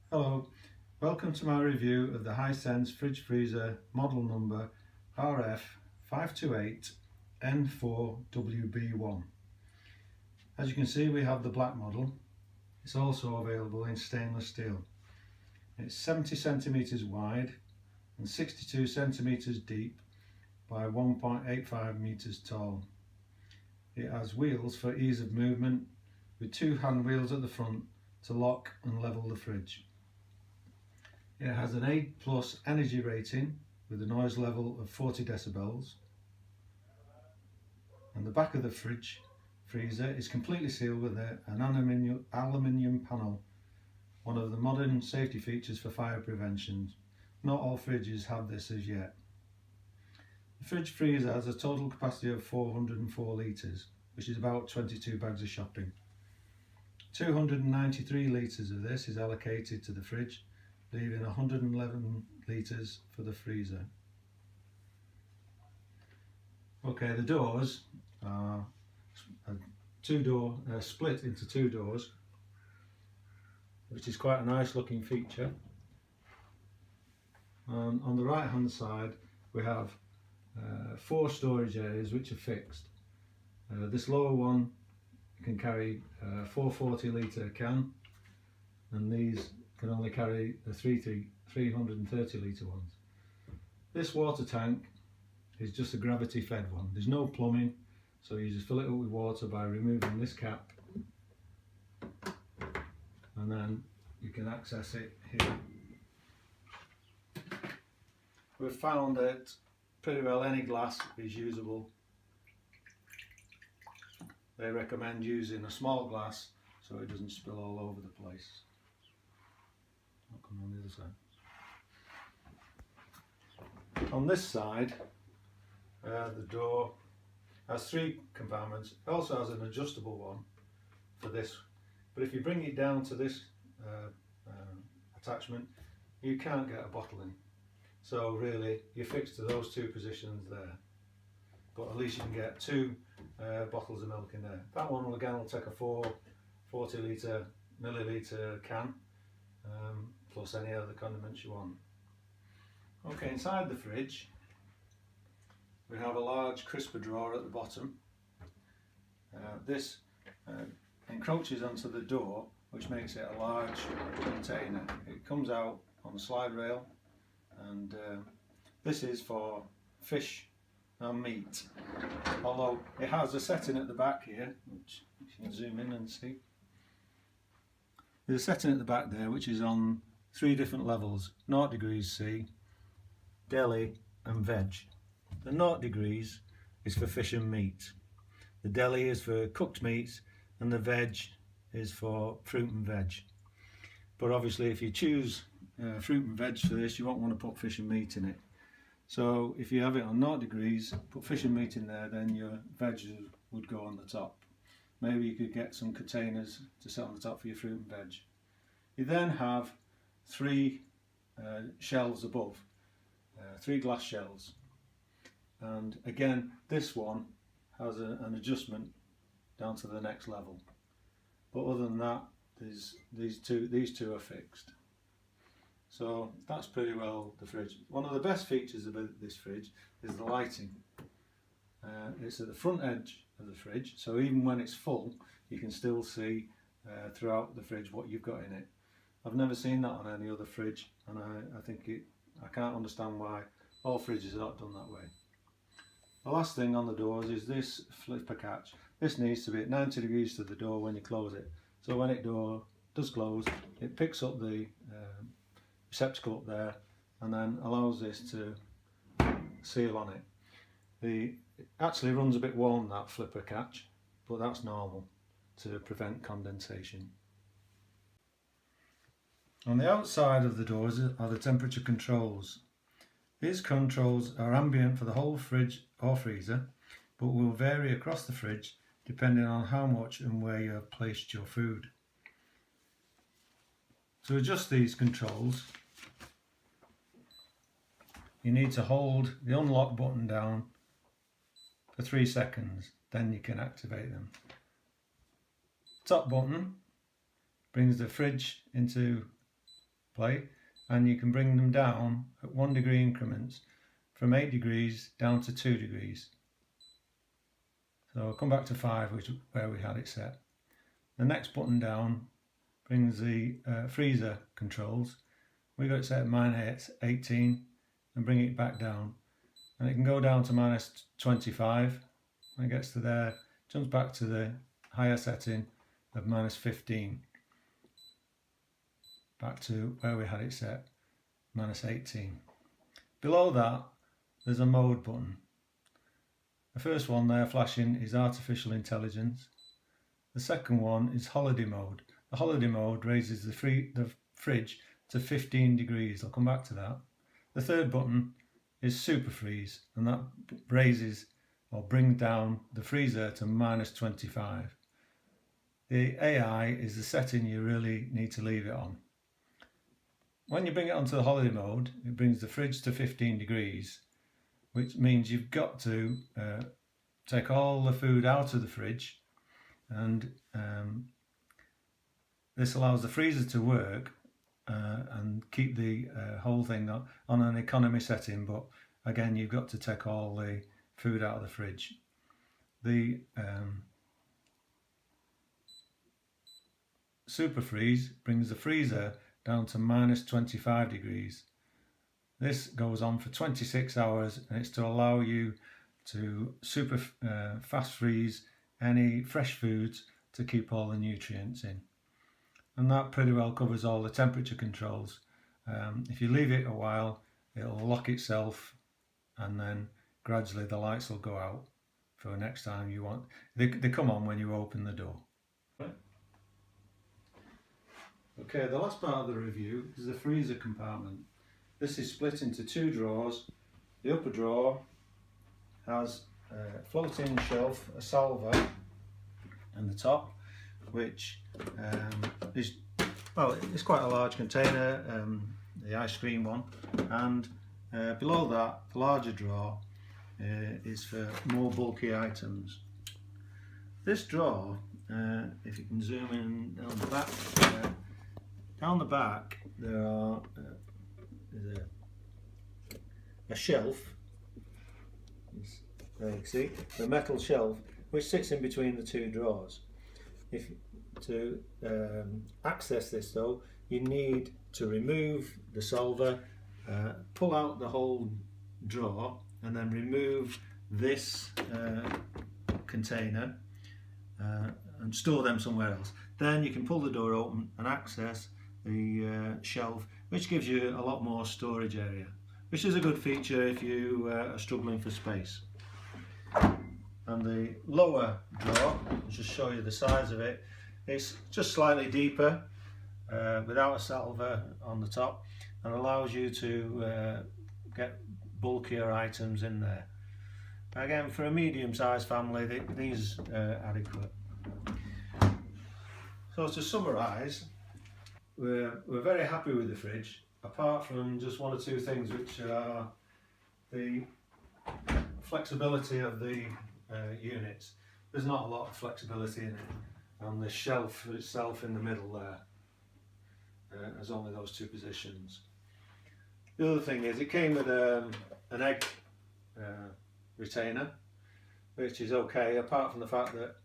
Hello, welcome to my review of the Hisense fridge freezer model number RF528N4WB1. As you can see, we have the black model. It's also available in stainless steel. It's 70 centimeters wide and 62 centimeters deep by 1.85 meters tall. It has wheels for ease of movement with two hand wheels at the front to lock and level the fridge. It has an A+ energy rating with a noise level of 40 decibels, and the back of the freezer is completely sealed with an aluminium panel, one of the modern safety features for fire prevention. Not all fridges have this as yet. The fridge freezer has a total capacity of 404 litres, which is about 22 bags of shopping. 293 litres of this is allocated to the fridge, leaving 111 litres for the freezer. Okay, the doors are split into two doors, which is quite a nice looking feature. On the right hand side we have 4 storage areas which are fixed. This lower one can carry a 440 litre can, and these can only carry the 330 litre ones. This water tank is just a gravity fed one. There's no plumbing, so you just fill it up with water by removing this cap, and then you can access it here. We've found that pretty well any glass is usable. They recommend using a small glass so it doesn't spill all over the place. I'll come on the other side. On this side, the door has 3 compartments. It also has an adjustable one for this, but if you bring it down to this attachment, you can't get a bottle in. So really, you're fixed to those 2 positions there. But at least you can get 2 bottles of milk in there. That one will take a 440 milliliter can, plus any other condiments you want. Okay, inside the fridge we have a large crisper drawer at the bottom. This encroaches onto the door, which makes it a large container. It comes out on the slide rail, and this is for fish and meat, although it has a setting at the back here, which you can zoom in and see. There's a setting at the back there which is on 3 different levels: 0 degrees C, deli and veg. The 0 degrees is for fish and meat, the deli is for cooked meats, and the veg is for fruit and veg. But obviously if you choose fruit and veg for this, you won't want to put fish and meat in it. So if you have it on 0 degrees, put fish and meat in there, then your veg would go on the top. Maybe you could get some containers to sit on the top for your fruit and veg. You then have 3 shelves above, 3 glass shelves, and again this one has an adjustment down to the next level. But other than that, these two are fixed. So that's pretty well the fridge. One of the best features about this fridge is the lighting. It's at the front edge of the fridge, so even when it's full you can still see throughout the fridge what you've got in it. I've never seen that on any other fridge, and I can't understand why all fridges are not done that way. The last thing on the doors is this flipper catch. This needs to be at 90 degrees to the door when you close it. So when it does close, it picks up the receptacle up there and then allows this to seal on it. It actually runs a bit warm, that flipper catch, but that's normal to prevent condensation. On the outside of the doors are the temperature controls. These controls are ambient for the whole fridge or freezer, but will vary across the fridge depending on how much and where you have placed your food. To adjust these controls, you need to hold the unlock button down for 3 seconds, then you can activate them. Top button brings the fridge into display, and you can bring them down at 1 degree increments from 8 degrees down to 2 degrees. So I'll come back to 5, which is where we had it set. The next button down brings the freezer controls. We got it set at -18 and bring it back down, and it can go down to -25. When it gets to there, jumps back to the higher setting of -15, back to where we had it set, -18. Below that there's a mode button. The first one there flashing is artificial intelligence. The second one is holiday mode. The holiday mode raises the fridge to 15 degrees. I'll come back to that. The third button is super freeze, and that raises or brings down the freezer to -25. The AI is the setting you really need to leave it on. When you bring it onto the holiday mode, it brings the fridge to 15 degrees, which means you've got to take all the food out of the fridge, and this allows the freezer to work and keep the whole thing on an economy setting, but again you've got to take all the food out of the fridge. The super freeze brings the freezer down to -25 degrees. This goes on for 26 hours, and it's to allow you to super fast freeze any fresh foods to keep all the nutrients in. And that pretty well covers all the temperature controls. If you leave it a while, it'll lock itself, and then gradually the lights will go out for next time you want. They come on when you open the door. Okay, the last part of the review is the freezer compartment. This is split into 2 drawers. The upper drawer has a floating shelf, a salver, and the top, which is, well, it's quite a large container, the ice cream one, and below that, the larger drawer is for more bulky items. This drawer, if you can zoom in down the back, there's a shelf. There you can see the metal shelf which sits in between the 2 drawers. To access this though, you need to remove the salver, pull out the whole drawer, and then remove this container and store them somewhere else. Then you can pull the door open and access the shelf, which gives you a lot more storage area, which is a good feature if you are struggling for space. And the lower drawer, I'll just show you the size of it. It's just slightly deeper, without a salver on the top, and allows you to get bulkier items in there. Again, for a medium-sized family, these are adequate. So to summarise, we're very happy with the fridge, apart from just 1 or 2 things, which are the flexibility of the units. There's not a lot of flexibility in it, and the shelf itself in the middle there has only those 2 positions. The other thing is it came with an egg retainer, which is okay, apart from the fact that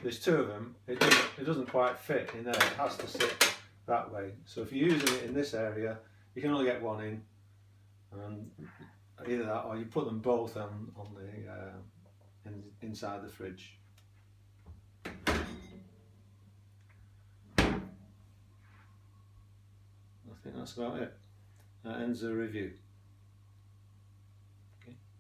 there's 2 of them, it doesn't quite fit in there. It has to sit that way. So if you're using it in this area, you can only get 1 in, and either that or you put them both on the inside the fridge. I think that's about it. That ends the review.